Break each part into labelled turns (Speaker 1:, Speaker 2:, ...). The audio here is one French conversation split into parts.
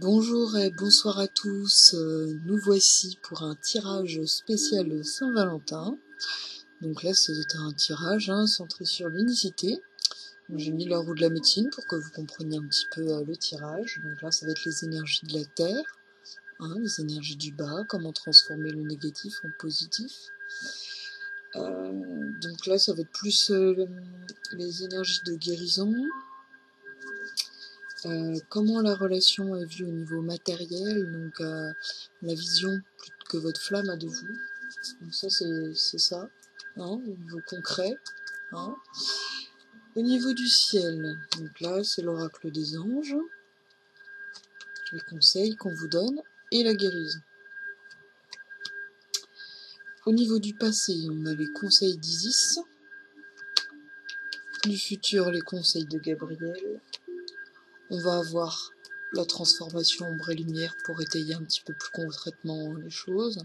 Speaker 1: Bonjour et bonsoir à tous, nous voici pour un tirage spécial Saint-Valentin. Donc là c'est un tirage centré sur l'unicité. J'ai mis la roue de la médecine pour que vous compreniez un petit peu le tirage. Donc là ça va être les énergies de la Terre, les énergies du bas, comment transformer le négatif en positif. Donc là ça va être plus les énergies de guérison. Comment la relation est vue au niveau matériel, donc la vision que votre flamme a de vous. Donc ça c'est ça, au niveau concret. Au niveau du ciel, donc là c'est l'oracle des anges, les conseils qu'on vous donne et la guérison. Au niveau du passé, on a les conseils d'Isis, du futur les conseils de Gabriel. On va avoir la transformation ombre et lumière pour étayer un petit peu plus concrètement les choses.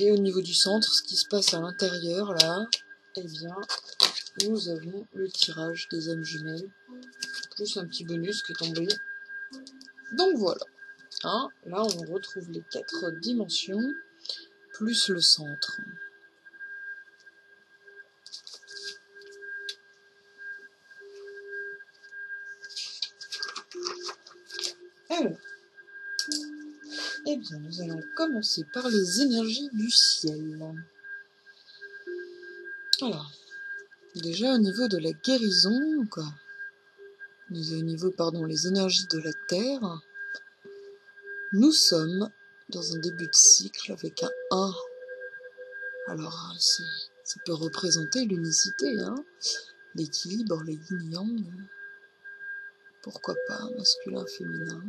Speaker 1: Et au niveau du centre, ce qui se passe à l'intérieur, là, eh bien, nous avons le tirage des âmes jumelles, plus un petit bonus qui est tombé. Donc voilà. Là, on retrouve les 4 dimensions, plus le centre. Alors, eh bien, nous allons commencer par les énergies du ciel. Alors, déjà au niveau de la guérison, quoi. Au niveau, les énergies de la terre, nous sommes dans un début de cycle avec un 1. Alors, ça peut représenter l'unicité, l'équilibre, les yin-yang, pourquoi pas, masculin, féminin.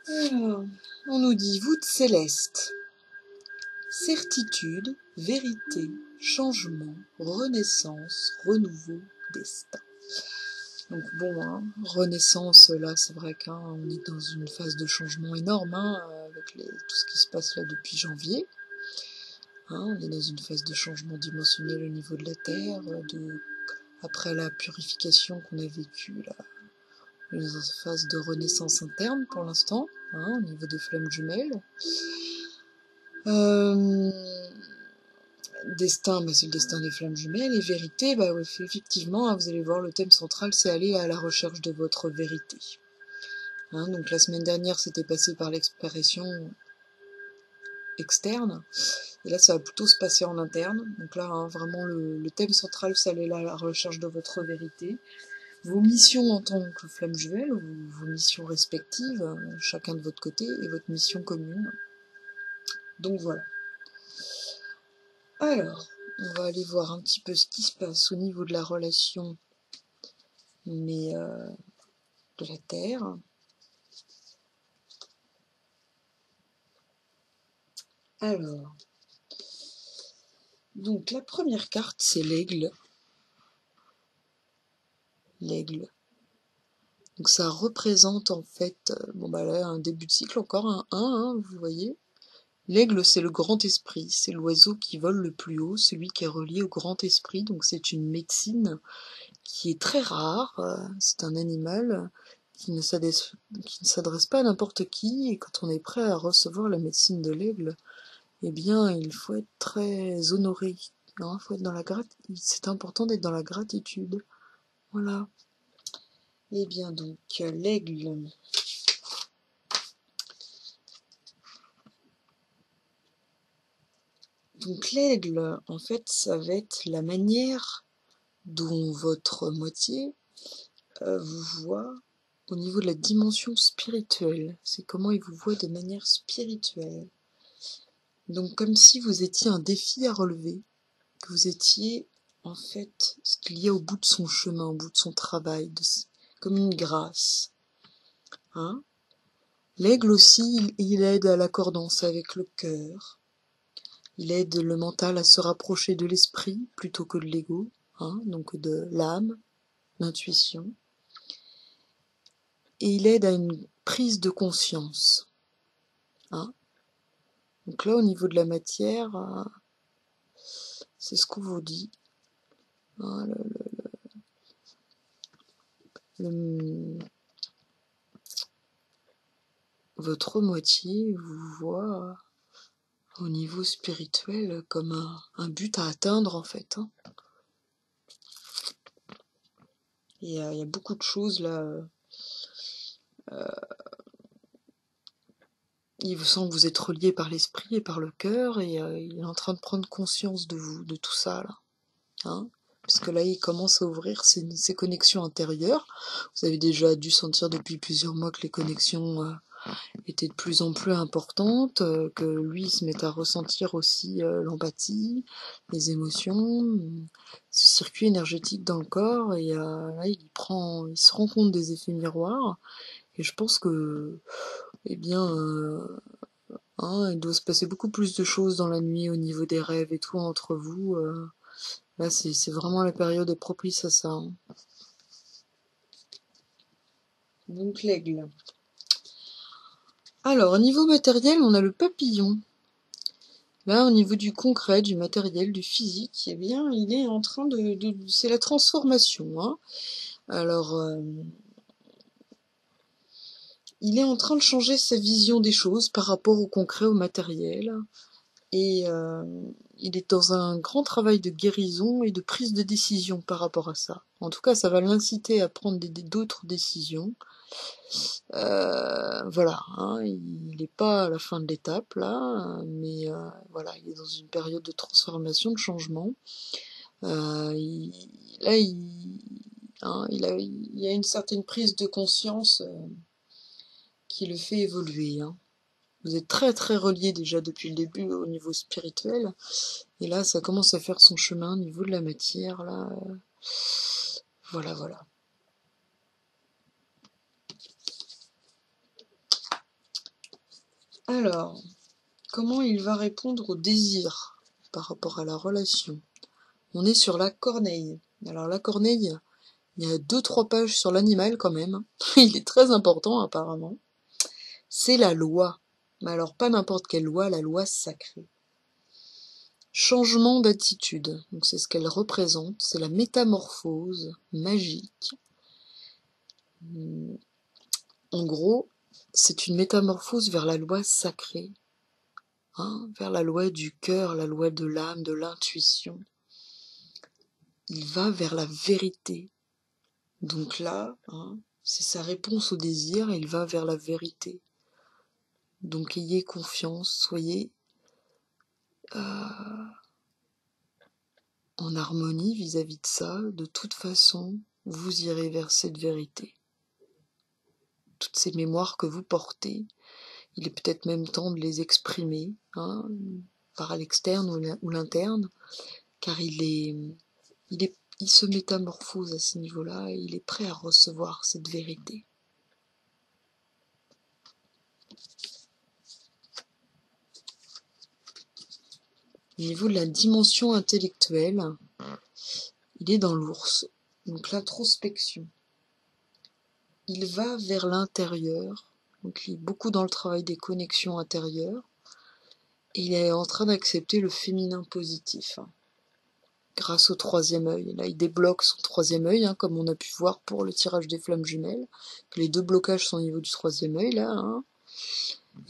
Speaker 1: Alors, on nous dit voûte céleste, certitude, vérité, changement, renaissance, renouveau, destin. Donc bon, renaissance, là c'est vrai qu'on est dans une phase de changement énorme, avec tout ce qui se passe là depuis janvier. On est dans une phase de changement dimensionnel au niveau de la Terre, après la purification qu'on a vécue là. On est dans une phase de renaissance interne pour l'instant, au niveau des flammes jumelles. Destin, c'est le destin des flammes jumelles. Et vérité, effectivement, vous allez voir, le thème central, c'est aller à la recherche de votre vérité. Donc la semaine dernière, c'était passé par l'expression externe. Et là, ça va plutôt se passer en interne. Donc là, vraiment, le thème central, c'est aller à la recherche de votre vérité. Vos missions en tant que flamme jumelle, ou vos missions respectives, chacun de votre côté, et votre mission commune. Donc voilà. Alors, on va aller voir un petit peu ce qui se passe au niveau de la relation, mais de la Terre. Alors, donc la première carte, c'est l'aigle. L'aigle. Donc ça représente en fait, là, un début de cycle, encore un 1, vous voyez. L'aigle, c'est le grand esprit, c'est l'oiseau qui vole le plus haut, celui qui est relié au grand esprit, donc c'est une médecine qui est très rare, c'est un animal qui ne s'adresse pas à n'importe qui, et quand on est prêt à recevoir la médecine de l'aigle, eh bien, il faut être très honoré, faut être dans la c'est important d'être dans la gratitude, voilà. Eh bien donc, l'aigle... Donc l'aigle, en fait, ça va être la manière dont votre moitié vous voit au niveau de la dimension spirituelle. C'est comment il vous voit de manière spirituelle. Donc comme si vous étiez un défi à relever, que vous étiez en fait ce qu'il y a au bout de son chemin, au bout de son travail, comme une grâce. L'aigle aussi, il aide à l'accordance avec le cœur. Il aide le mental à se rapprocher de l'esprit plutôt que de l'ego, donc de l'âme, l'intuition. Et il aide à une prise de conscience. Donc là, au niveau de la matière, c'est ce qu'on vous dit. Hein, votre moitié vous voit au niveau spirituel comme un but à atteindre en fait. Hein. Et il y a beaucoup de choses là. Il vous sent que vous êtes relié par l'esprit et par le cœur, et il est en train de prendre conscience de vous, de tout ça là. Hein, puisque là il commence à ouvrir ses connexions intérieures. Vous avez déjà dû sentir depuis plusieurs mois que les connexions étaient de plus en plus importantes, que lui se met à ressentir aussi l'empathie, les émotions, ce circuit énergétique dans le corps, et là il se rend compte des effets miroirs, et je pense que eh bien hein, il doit se passer beaucoup plus de choses dans la nuit au niveau des rêves et tout entre vous. Là, c'est vraiment la période est propice à ça. Hein. Donc l'aigle. Alors, au niveau matériel, on a le papillon. Là, au niveau du concret, du matériel, du physique, eh bien, il est en train c'est la transformation. Hein. Alors, il est en train de changer sa vision des choses par rapport au concret, au matériel. Et il est dans un grand travail de guérison et de prise de décision par rapport à ça. En tout cas, ça va l'inciter à prendre d'autres décisions. Voilà, hein, il n'est pas à la fin de l'étape là, mais voilà, il est dans une période de transformation, de changement. Là, il y a une certaine prise de conscience qui le fait évoluer. Hein. Vous êtes très très reliés déjà depuis le début au niveau spirituel, et là ça commence à faire son chemin au niveau de la matière là. Voilà, voilà. Alors, comment il va répondre au désir par rapport à la relation? On est sur la corneille. Alors la corneille, il y a 2-3 pages sur l'animal quand même. Il est très important apparemment. C'est la loi. Mais alors pas n'importe quelle loi, la loi sacrée. Changement d'attitude. Donc c'est ce qu'elle représente. C'est la métamorphose magique. En gros, c'est une métamorphose vers la loi sacrée. Hein, vers la loi du cœur, la loi de l'âme, de l'intuition. Il va vers la vérité. Donc là, hein, c'est sa réponse au désir, il va vers la vérité. Donc ayez confiance, soyez en harmonie vis-à-vis de ça. De toute façon, vous irez vers cette vérité. Toutes ces mémoires que vous portez, il est peut-être même temps de les exprimer, hein, par l'externe ou l'interne, car il se métamorphose à ce niveau-là, et il est prêt à recevoir cette vérité. Au niveau de la dimension intellectuelle, il est dans l'ours, donc l'introspection. Il va vers l'intérieur, donc il est beaucoup dans le travail des connexions intérieures, et il est en train d'accepter le féminin positif, hein, grâce au troisième œil. Là, il débloque son troisième œil, hein, comme on a pu voir pour le tirage des flammes jumelles, que les 2 blocages sont au niveau du troisième œil, là. Hein.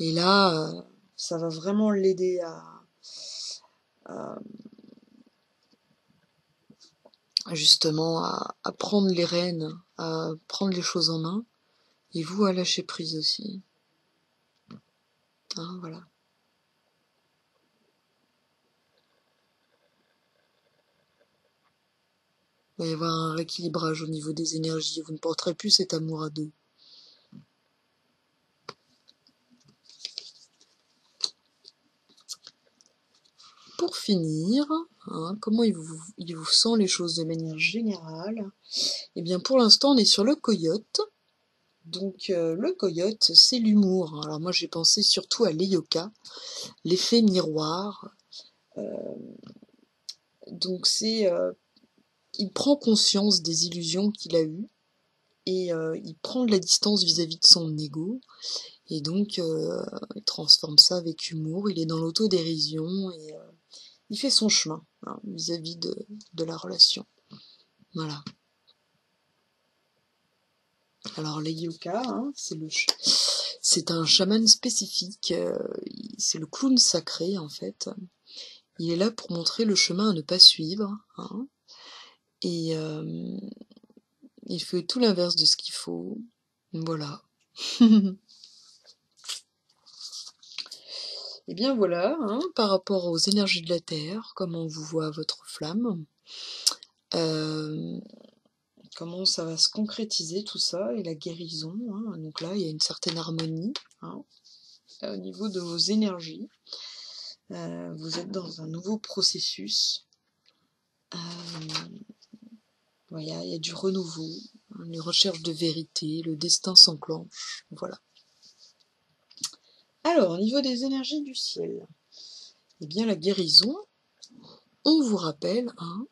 Speaker 1: Et là, ça va vraiment l'aider justement à prendre les rênes, à prendre les choses en main, et vous à lâcher prise aussi. Hein, voilà. Il va y avoir un rééquilibrage au niveau des énergies, vous ne porterez plus cet amour à deux. Pour finir, hein, comment il vous sent les choses de manière générale? Eh bien pour l'instant on est sur le coyote. Donc le coyote c'est l'humour. Alors moi j'ai pensé surtout à l'Eyoka, l'effet miroir. Donc c'est il prend conscience des illusions qu'il a eues, et il prend de la distance vis-à-vis de son ego, et donc il transforme ça avec humour. Il est dans l'autodérision, et il fait son chemin. hein, vis-à-vis de la relation. Voilà. Alors les yokas, hein, c'est un chaman spécifique, c'est le clown sacré en fait. Il est là pour montrer le chemin à ne pas suivre, hein, et il fait tout l'inverse de ce qu'il faut. Voilà. Et bien voilà, hein, par rapport aux énergies de la Terre, comment vous voit votre flamme, comment ça va se concrétiser tout ça, et la guérison, hein. Donc là, il y a une certaine harmonie, hein, au niveau de vos énergies. Vous êtes dans un nouveau processus. Il y a du renouveau, hein, une recherche de vérité, le destin s'enclenche. Voilà. Alors, au niveau des énergies du ciel, eh bien la guérison, on vous rappelle, hein,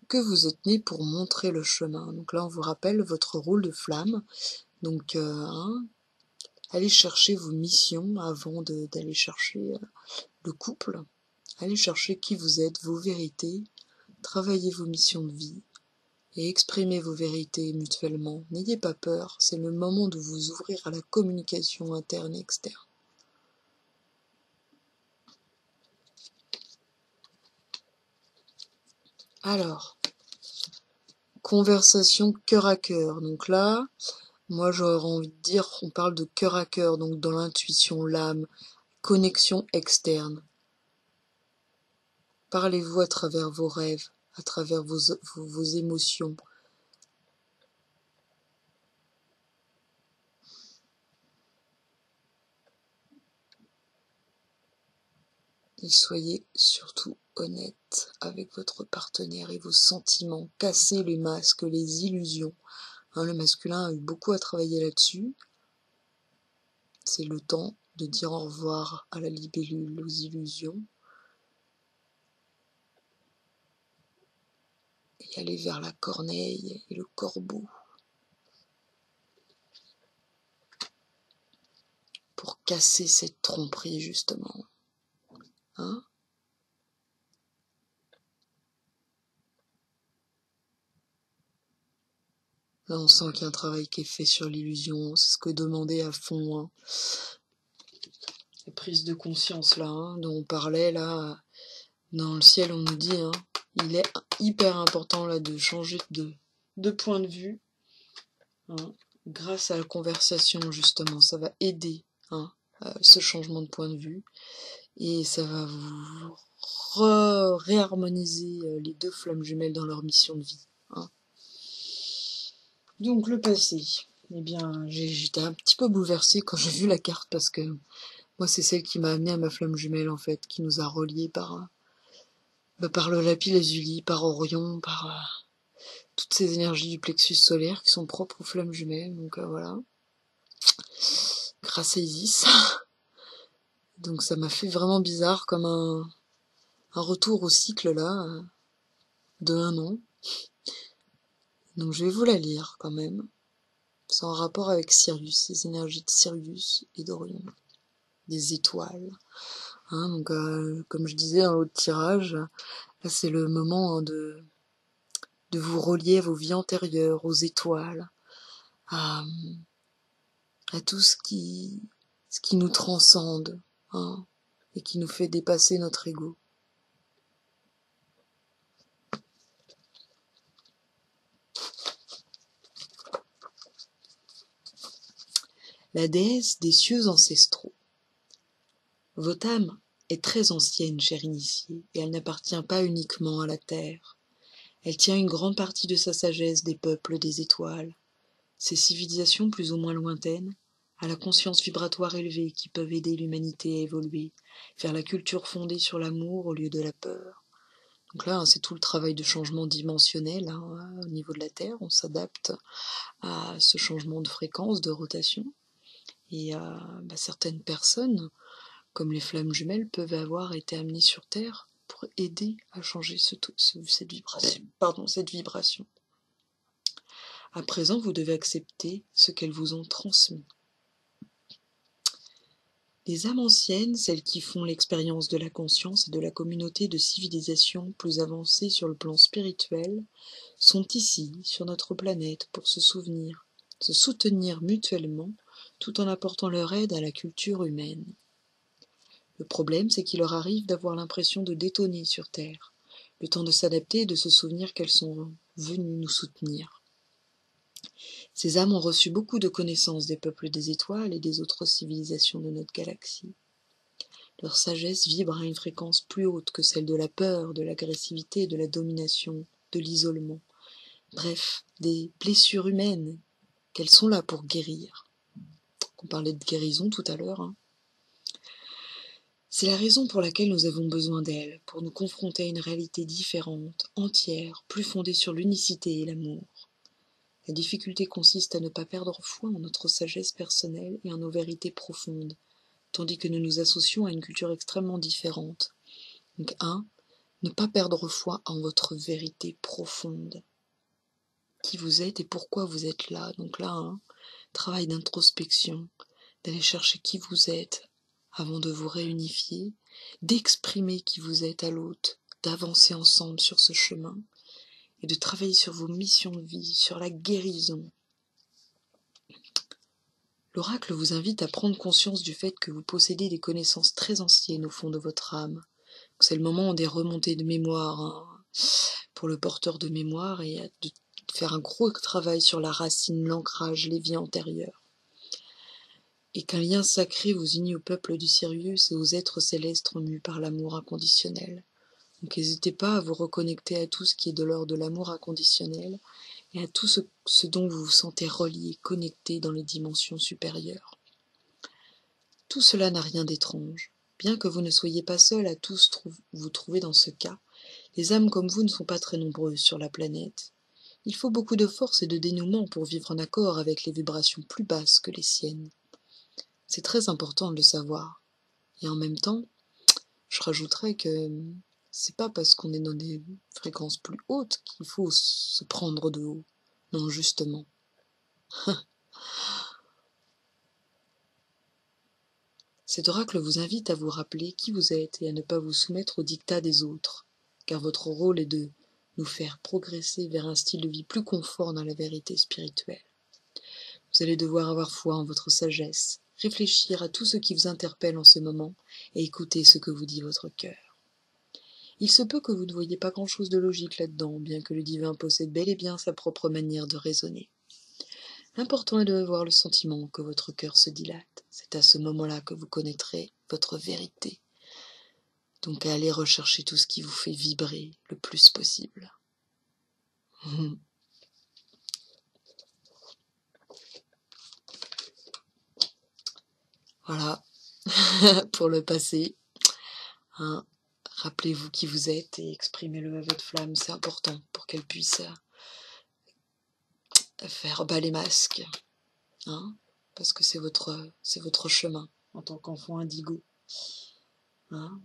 Speaker 1: que vous êtes né pour montrer le chemin. Donc là, on vous rappelle votre rôle de flamme. Donc, hein, allez chercher vos missions avant d'aller chercher le couple. Allez chercher qui vous êtes, vos vérités. Travaillez vos missions de vie et exprimez vos vérités mutuellement. N'ayez pas peur, c'est le moment de vous ouvrir à la communication interne et externe. Alors, conversation cœur à cœur. Donc là, moi j'aurais envie de dire, on parle de cœur à cœur, donc dans l'intuition, l'âme, connexion externe. Parlez-vous à travers vos rêves, à travers vos émotions. Et soyez surtout honnête avec votre partenaire et vos sentiments. Cassez les masques, les illusions. Hein, le masculin a eu beaucoup à travailler là-dessus. C'est le temps de dire au revoir à la libellule, aux illusions. Et aller vers la corneille et le corbeau. Pour casser cette tromperie, justement. Hein ? Là, on sent qu'il y a un travail qui est fait sur l'illusion. C'est ce que demandait à fond, hein, la prise de conscience, là, hein, dont on parlait, là. Dans le ciel, on nous dit, hein, il est hyper important, là, de changer de point de vue. Hein, grâce à la conversation, justement. Ça va aider, hein, ce changement de point de vue. Et ça va vous réharmoniser les deux flammes jumelles dans leur mission de vie. Hein. Donc le passé, eh bien j'étais un petit peu bouleversée quand j'ai vu la carte parce que moi c'est celle qui m'a amené à ma flamme jumelle en fait, qui nous a reliés par le lapis lazuli, par Orion, par toutes ces énergies du plexus solaire qui sont propres aux flammes jumelles. Donc voilà, grâce à Isis. Donc ça m'a fait vraiment bizarre comme un retour au cycle là de 1 an. Donc je vais vous la lire quand même. C'est en rapport avec Sirius, les énergies de Sirius et d'Orion, des étoiles. Hein, donc comme je disais dans l'autre tirage, là c'est le moment, hein, de vous relier à vos vies antérieures, aux étoiles, à tout ce qui nous transcende, hein, et qui nous fait dépasser notre ego. La déesse des cieux ancestraux. Votre âme est très ancienne, cher initié, et elle n'appartient pas uniquement à la terre. Elle tient une grande partie de sa sagesse des peuples des étoiles, ces civilisations plus ou moins lointaines, à la conscience vibratoire élevée qui peuvent aider l'humanité à évoluer, vers la culture fondée sur l'amour au lieu de la peur. Donc là, c'est tout le travail de changement dimensionnel, hein, au niveau de la Terre. On s'adapte à ce changement de fréquence, de rotation. Et certaines personnes, comme les flammes jumelles, peuvent avoir été amenées sur Terre pour aider à changer cette vibration. À présent, vous devez accepter ce qu'elles vous ont transmis. Les âmes anciennes, celles qui font l'expérience de la conscience et de la communauté de civilisation plus avancée sur le plan spirituel, sont ici, sur notre planète, pour se soutenir mutuellement, tout en apportant leur aide à la culture humaine. Le problème, c'est qu'il leur arrive d'avoir l'impression de détonner sur Terre, le temps de s'adapter et de se souvenir qu'elles sont venues nous soutenir. Ces âmes ont reçu beaucoup de connaissances des peuples des étoiles et des autres civilisations de notre galaxie. Leur sagesse vibre à une fréquence plus haute que celle de la peur, de l'agressivité, de la domination, de l'isolement. Bref, des blessures humaines qu'elles sont là pour guérir. On parlait de guérison tout à l'heure. C'est la raison pour laquelle nous avons besoin d'elles, pour nous confronter à une réalité différente, entière, plus fondée sur l'unicité et l'amour. La difficulté consiste à ne pas perdre foi en notre sagesse personnelle et en nos vérités profondes, tandis que nous nous associons à une culture extrêmement différente. Donc ne pas perdre foi en votre vérité profonde. Qui vous êtes et pourquoi vous êtes là. Donc là, travail d'introspection, d'aller chercher qui vous êtes avant de vous réunifier, d'exprimer qui vous êtes à l'autre, d'avancer ensemble sur ce chemin et de travailler sur vos missions de vie, sur la guérison. L'oracle vous invite à prendre conscience du fait que vous possédez des connaissances très anciennes au fond de votre âme. C'est le moment des remontées de mémoire pour le porteur de mémoire et de faire un gros travail sur la racine, l'ancrage, les vies antérieures. Et qu'un lien sacré vous unit au peuple du Sirius et aux êtres célestes remus par l'amour inconditionnel. Donc n'hésitez pas à vous reconnecter à tout ce qui est de l'ordre de l'amour inconditionnel et à tout ce dont vous vous sentez relié, connecté dans les dimensions supérieures. Tout cela n'a rien d'étrange. Bien que vous ne soyez pas seul à tous vous trouver dans ce cas, les âmes comme vous ne sont pas très nombreuses sur la planète. Il faut beaucoup de force et de dénouement pour vivre en accord avec les vibrations plus basses que les siennes. C'est très important de le savoir. Et en même temps, je rajouterais que c'est pas parce qu'on est dans des fréquences plus hautes qu'il faut se prendre de haut. Non, justement. Cet oracle vous invite à vous rappeler qui vous êtes et à ne pas vous soumettre aux dictats des autres, car votre rôle est de nous faire progresser vers un style de vie plus confort dans la vérité spirituelle. Vous allez devoir avoir foi en votre sagesse, réfléchir à tout ce qui vous interpelle en ce moment et écouter ce que vous dit votre cœur. Il se peut que vous ne voyiez pas grand-chose de logique là-dedans, bien que le divin possède bel et bien sa propre manière de raisonner. L'important est de voir le sentiment que votre cœur se dilate. C'est à ce moment-là que vous connaîtrez votre vérité. Donc allez rechercher tout ce qui vous fait vibrer le plus possible. Voilà, pour le passé. Rappelez-vous qui vous êtes et exprimez-le à votre flamme, c'est important pour qu'elle puisse faire bas les masques. Parce que c'est votre chemin en tant qu'enfant indigo.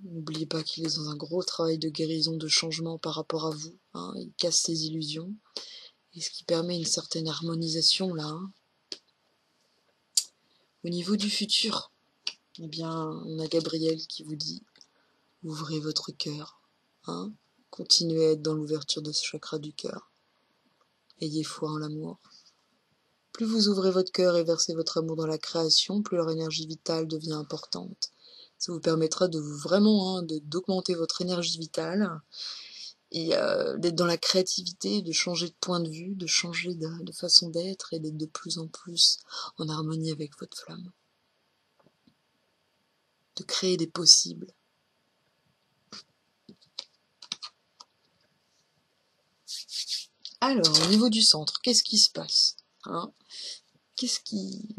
Speaker 1: N'oubliez pas qu'il est dans un gros travail de guérison, de changement par rapport à vous. Il casse ses illusions. Et ce qui permet une certaine harmonisation là. Au niveau du futur, eh bien, on a Gabriel qui vous dit ouvrez votre cœur. Continuez à être dans l'ouverture de ce chakra du cœur. Ayez foi en l'amour. Plus vous ouvrez votre cœur et versez votre amour dans la création, plus leur énergie vitale devient importante. Ça vous permettra de vraiment d'augmenter votre énergie vitale et d'être dans la créativité, de changer de point de vue, de changer de façon d'être et d'être de plus en plus en harmonie avec votre flamme. De créer des possibles. Alors, au niveau du centre, qu'est-ce qui se passe Qu'est-ce qui...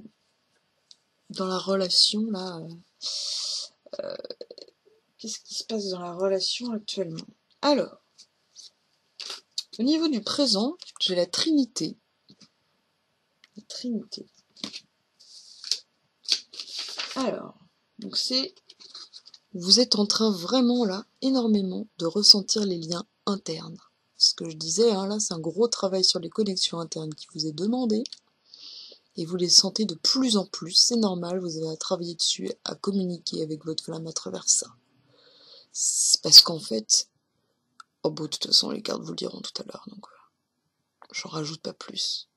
Speaker 1: Dans la relation, là... Qu'est-ce qui se passe dans la relation actuellement? Alors, au niveau du présent, j'ai la Trinité. La Trinité. Alors, donc vous êtes en train vraiment là, énormément, de ressentir les liens internes. Ce que je disais, là, c'est un gros travail sur les connexions internes qui vous est demandé. et vous les sentez de plus en plus, c'est normal, vous avez à travailler dessus, à communiquer avec votre flamme à travers ça. C'est parce qu'en fait, oh bon, de toute façon les cartes vous le diront tout à l'heure, donc j'en rajoute pas plus.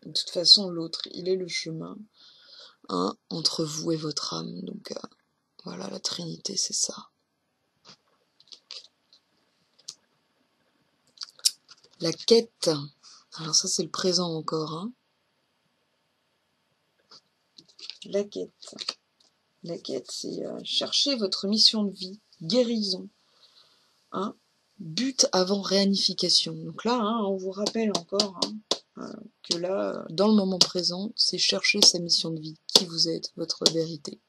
Speaker 1: De toute façon l'autre, il est le chemin entre vous et votre âme, donc voilà, la Trinité c'est ça. La quête, alors ça c'est le présent encore, hein. La quête c'est chercher votre mission de vie, guérison, hein. But avant réunification. Donc là, on vous rappelle encore que là, dans le moment présent, c'est chercher sa mission de vie, qui vous êtes, votre vérité.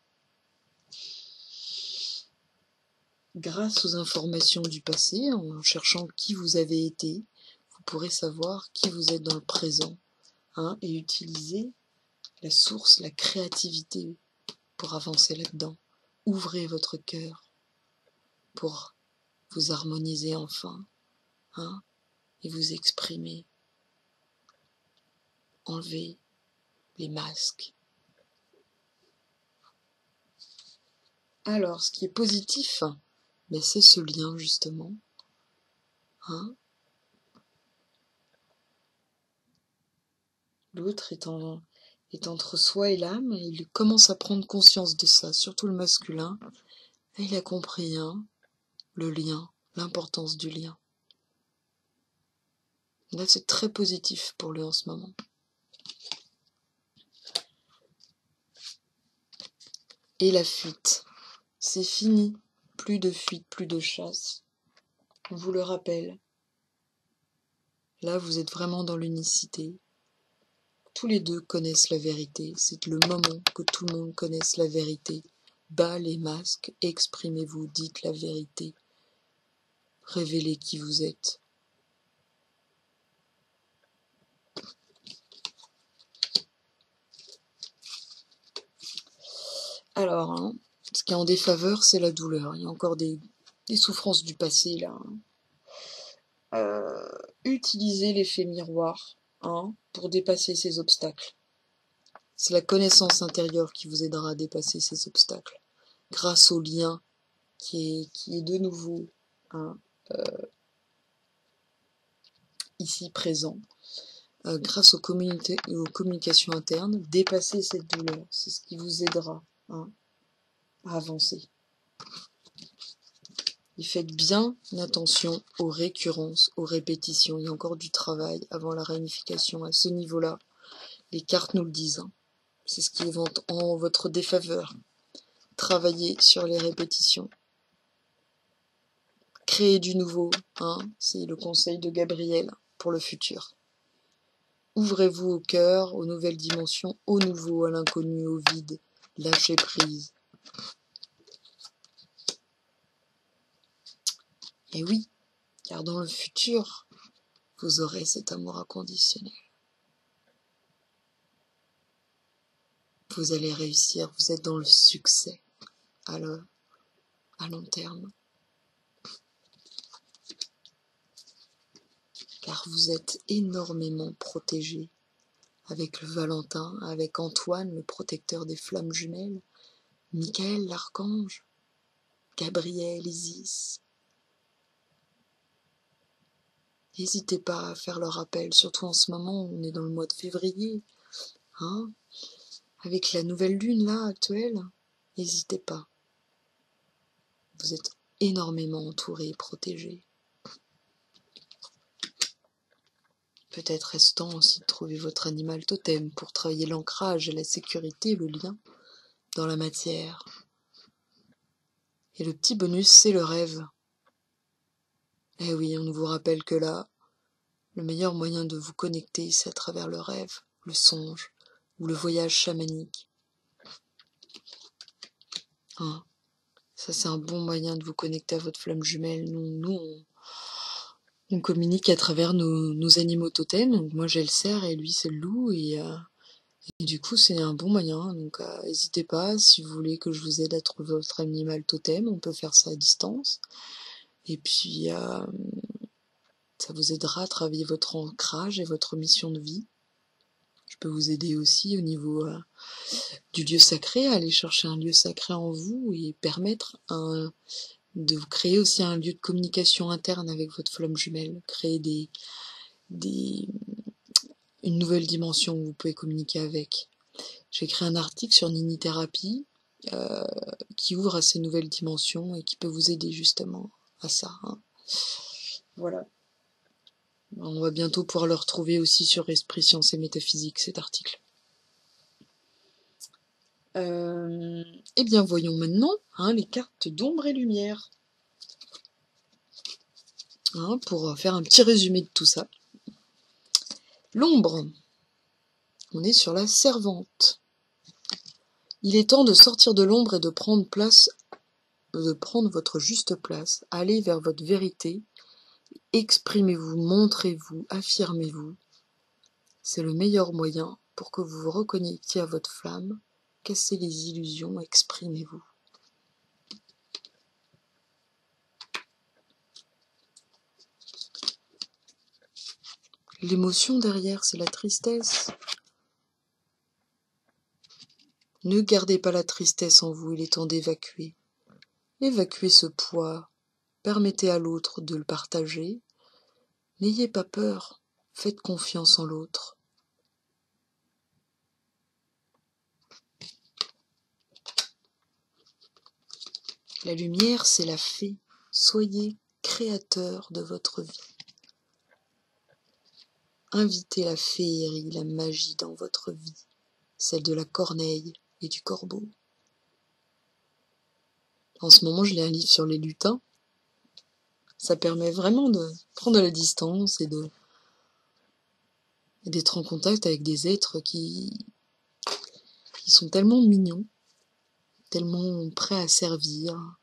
Speaker 1: Grâce aux informations du passé, en cherchant qui vous avez été, vous pourrez savoir qui vous êtes dans le présent, et utiliser la source, la créativité pour avancer là-dedans. Ouvrez votre cœur pour vous harmoniser enfin, et vous exprimer. Enlevez les masques. Alors, ce qui est positif, c'est ce lien justement. L'autre est entre soi et l'âme, et il commence à prendre conscience de ça, surtout le masculin. Et il a compris le lien, l'importance du lien. Là, c'est très positif pour lui en ce moment. Et la fuite, c'est fini. Plus de fuite, plus de chasse. On vous le rappelle. Là, vous êtes vraiment dans l'unicité. Tous les deux connaissent la vérité. C'est le moment que tout le monde connaisse la vérité. Bas les masques, exprimez-vous, dites la vérité. Révélez qui vous êtes. Alors, ce qui est en défaveur, c'est la douleur. Il y a encore des souffrances du passé, là. Utilisez l'effet miroir pour dépasser ces obstacles. C'est la connaissance intérieure qui vous aidera à dépasser ces obstacles. Grâce au lien qui est de nouveau ici présent. Grâce aux communications internes, dépasser cette douleur. C'est ce qui vous aidera à avancer. Et faites bien attention aux récurrences, aux répétitions. Il y a encore du travail avant la réunification. À ce niveau-là, les cartes nous le disent. C'est ce qui est en votre défaveur. Travaillez sur les répétitions. Créez du nouveau. C'est le conseil de Gabriel pour le futur. Ouvrez-vous au cœur, aux nouvelles dimensions, au nouveau, à l'inconnu, au vide. Lâchez prise. Et oui, car dans le futur, vous aurez cet amour inconditionnel. Vous allez réussir, vous êtes dans le succès à long terme. Car vous êtes énormément protégé avec le Valentin, avec Antoine, le protecteur des flammes jumelles, Michael l'archange, Gabriel, Isis. N'hésitez pas à faire le rappel, surtout en ce moment, on est dans le mois de février, avec la nouvelle lune là, actuelle, n'hésitez pas. Vous êtes énormément entouré et protégé. Peut-être est-ce temps aussi de trouver votre animal totem pour travailler l'ancrage et la sécurité, le lien dans la matière. Et le petit bonus, c'est le rêve. Eh oui, on vous rappelle que là, le meilleur moyen de vous connecter, c'est à travers le rêve, le songe ou le voyage chamanique. Ça, c'est un bon moyen de vous connecter à votre flamme jumelle. Nous on communique à travers nos animaux totems. Donc moi, j'ai le cerf et lui, c'est le loup. Et du coup, c'est un bon moyen. Donc, n'hésitez pas, si vous voulez que je vous aide à trouver votre animal totem, on peut faire ça à distance. Et puis, ça vous aidera à travailler votre ancrage et votre mission de vie. Je peux vous aider aussi au niveau du lieu sacré, à aller chercher un lieu sacré en vous et permettre de vous créer aussi un lieu de communication interne avec votre flamme jumelle, créer une nouvelle dimension où vous pouvez communiquer avec. J'ai écrit un article sur Nini-thérapie qui ouvre à ces nouvelles dimensions et qui peut vous aider justement à ça. Hein. Voilà. On va bientôt pouvoir le retrouver aussi sur Esprit, Sciences et Métaphysique, cet article. Eh bien, voyons maintenant les cartes d'ombre et lumière. Pour faire un petit résumé de tout ça. L'ombre. On est sur la servante. Il est temps de sortir de l'ombre et de prendre votre juste place. Allez vers votre vérité. Exprimez-vous, montrez-vous, affirmez-vous. C'est le meilleur moyen pour que vous vous reconnectiez à votre flamme. Cassez les illusions, exprimez-vous. L'émotion derrière, c'est la tristesse. Ne gardez pas la tristesse en vous, il est temps d'évacuer. Évacuez ce poids, permettez à l'autre de le partager. N'ayez pas peur, faites confiance en l'autre. La lumière, c'est la fée. Soyez créateur de votre vie. Invitez la féerie, la magie dans votre vie, celle de la corneille et du corbeau. En ce moment, je lis un livre sur les lutins. Ça permet vraiment de prendre de la distance et d'être en contact avec des êtres qui sont tellement mignons, tellement prêts à servir.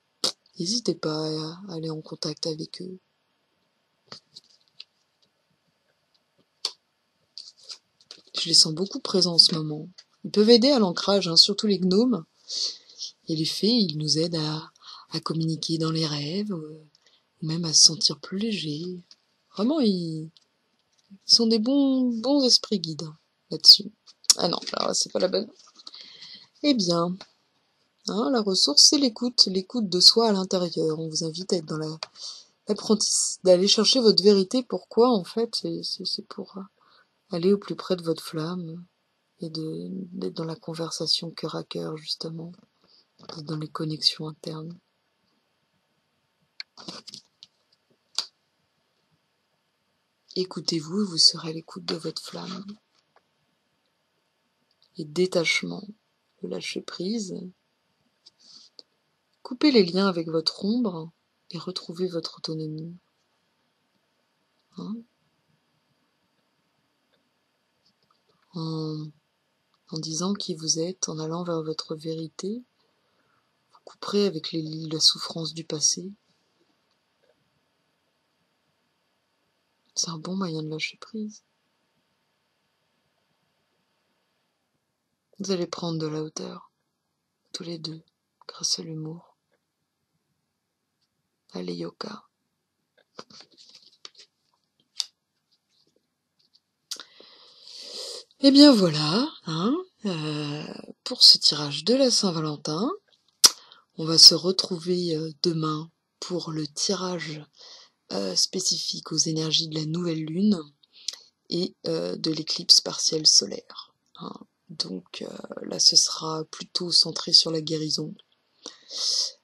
Speaker 1: N'hésitez pas à aller en contact avec eux. Je les sens beaucoup présents en ce moment. Ils peuvent aider à l'ancrage, surtout les gnomes. Et les fées, ils nous aident à communiquer dans les rêves, ou même à se sentir plus léger. Vraiment, ils sont des bons esprits guides là-dessus. Ah non, là, c'est pas la bonne. Eh bien, la ressource, c'est l'écoute de soi à l'intérieur. On vous invite à être dans l'apprentissage, d'aller chercher votre vérité. Pourquoi, en fait, c'est pour aller au plus près de votre flamme et d'être dans la conversation cœur à cœur, justement, dans les connexions internes. Écoutez-vous, vous serez à l'écoute de votre flamme. Et détachement, de lâcher prise. Coupez les liens avec votre ombre et retrouvez votre autonomie. En disant qui vous êtes, en allant vers votre vérité, vous couperez avec la souffrance du passé. C'est un bon moyen de lâcher prise. Vous allez prendre de la hauteur, tous les deux, grâce à l'humour. Allez, Yoka. Eh bien voilà, pour ce tirage de la Saint-Valentin. On va se retrouver demain pour le tirage spécifique aux énergies de la nouvelle lune et de l'éclipse partielle solaire. Donc là, ce sera plutôt centré sur la guérison,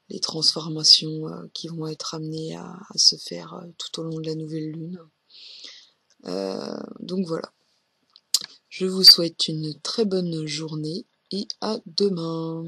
Speaker 1: les transformations qui vont être amenées à se faire tout au long de la nouvelle lune. Donc voilà. Je vous souhaite une très bonne journée et à demain.